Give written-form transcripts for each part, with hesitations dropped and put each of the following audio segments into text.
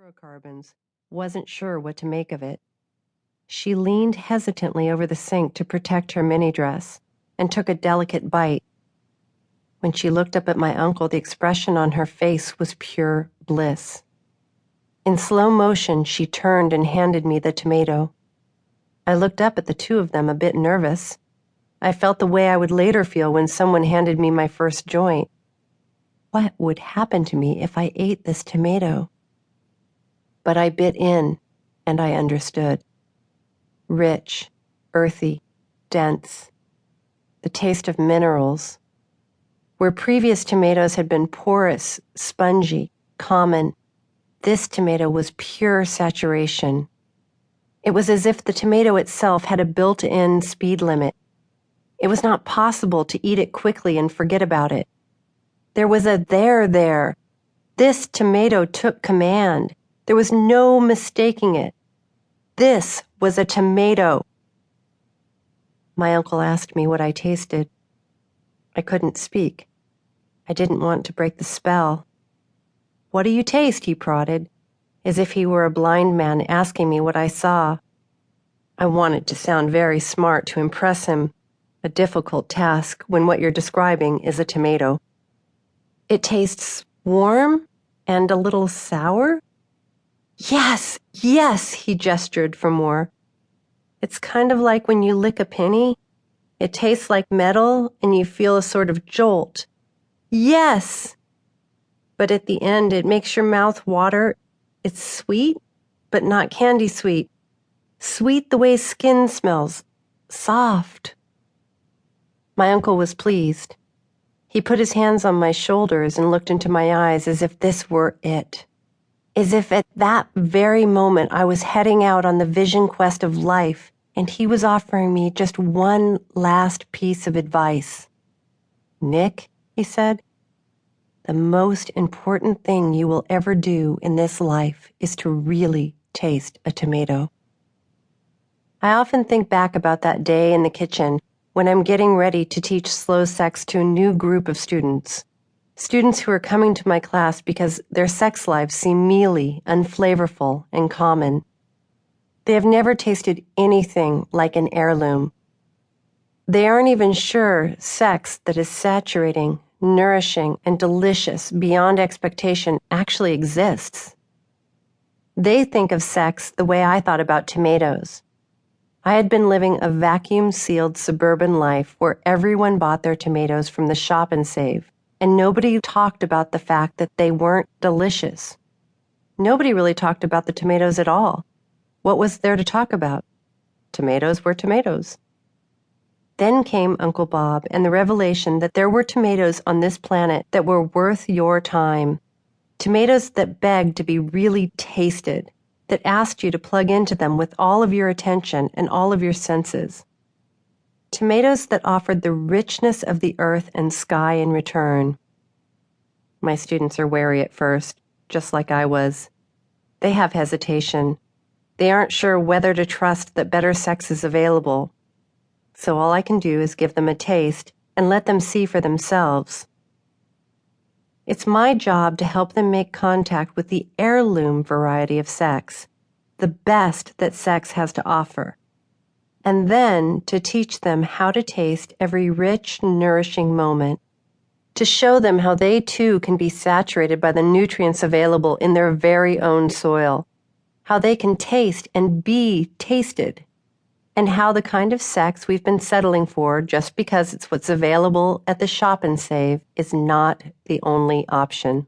fluorocarbons, wasn't sure what to make of it. She leaned hesitantly over the sink to protect her mini dress and took a delicate bite. When she looked up at my uncle, the expression on her face was pure bliss. In slow motion, she turned and handed me the tomato. I looked up at the two of them, a bit nervous. I felt the way I would later feel when someone handed me my first joint. What would happen to me if I ate this tomato? But I bit in, and I understood. Rich, earthy, dense. The taste of minerals. Where previous tomatoes had been porous, spongy, common, this tomato was pure saturation. It was as if the tomato itself had a built-in speed limit. It was not possible to eat it quickly and forget about it. There was a there. This tomato took command. There was no mistaking it. This was a tomato. My uncle asked me what I tasted. I couldn't speak. I didn't want to break the spell. "What do you taste?" he prodded, as if he were a blind man asking me what I saw. I wanted to sound very smart to impress him, a difficult task when what you're describing is a tomato. "It tastes warm and a little sour?" Yes, he gestured for more. "It's kind of like when you lick a penny. It tastes like metal and you feel a sort of jolt. Yes! But at the end it makes your mouth water. It's sweet, but not candy sweet. Sweet the way skin smells. Soft." My uncle was pleased. He put his hands on my shoulders and looked into my eyes as if this were it. As if at that very moment I was heading out on the vision quest of life, and he was offering me just one last piece of advice. "Nick," he said, "the most important thing you will ever do in this life is to really taste a tomato." I often think back about that day in the kitchen when I'm getting ready to teach slow sex to a new group of students. Students who are coming to my class because their sex lives seem mealy, unflavorful, and common. They have never tasted anything like an heirloom. They aren't even sure sex that is saturating, nourishing, and delicious beyond expectation actually exists. They think of sex the way I thought about tomatoes. I had been living a vacuum-sealed suburban life where everyone bought their tomatoes from the shop and save, and nobody talked about the fact that they weren't delicious. Nobody really talked about the tomatoes at all. What was there to talk about? Tomatoes were tomatoes. Then came Uncle Bob and the revelation that there were tomatoes on this planet that were worth your time. Tomatoes that begged to be really tasted, that asked you to plug into them with all of your attention and all of your senses. Tomatoes that offered the richness of the earth and sky in return. My students are wary at first, just like I was. They have hesitation. They aren't sure whether to trust that better sex is available. So all I can do is give them a taste and let them see for themselves. It's my job to help them make contact with the heirloom variety of sex, the best that sex has to offer, and then to teach them how to taste every rich, nourishing moment, to show them how they too can be saturated by the nutrients available in their very own soil, how they can taste and be tasted, and how the kind of sex we've been settling for just because it's what's available at the shop and save is not the only option.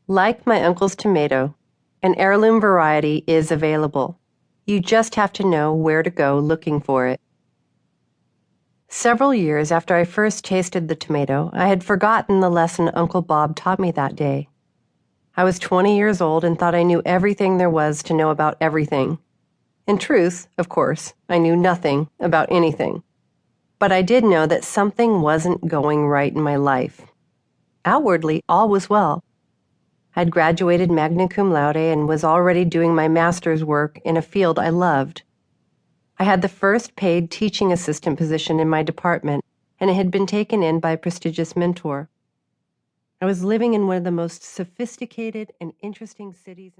Like my uncle's tomato, an heirloom variety is available. You just have to know where to go looking for it. Several years after I first tasted the tomato, I had forgotten the lesson Uncle Bob taught me that day. I was 20 years old and thought I knew everything there was to know about everything. In truth, of course, I knew nothing about anything. But I did know that something wasn't going right in my life. Outwardly, all was well. I'd graduated magna cum laude and was already doing my master's work in a field I loved. I had the first paid teaching assistant position in my department, and it had been taken in by a prestigious mentor. I was living in one of the most sophisticated and interesting cities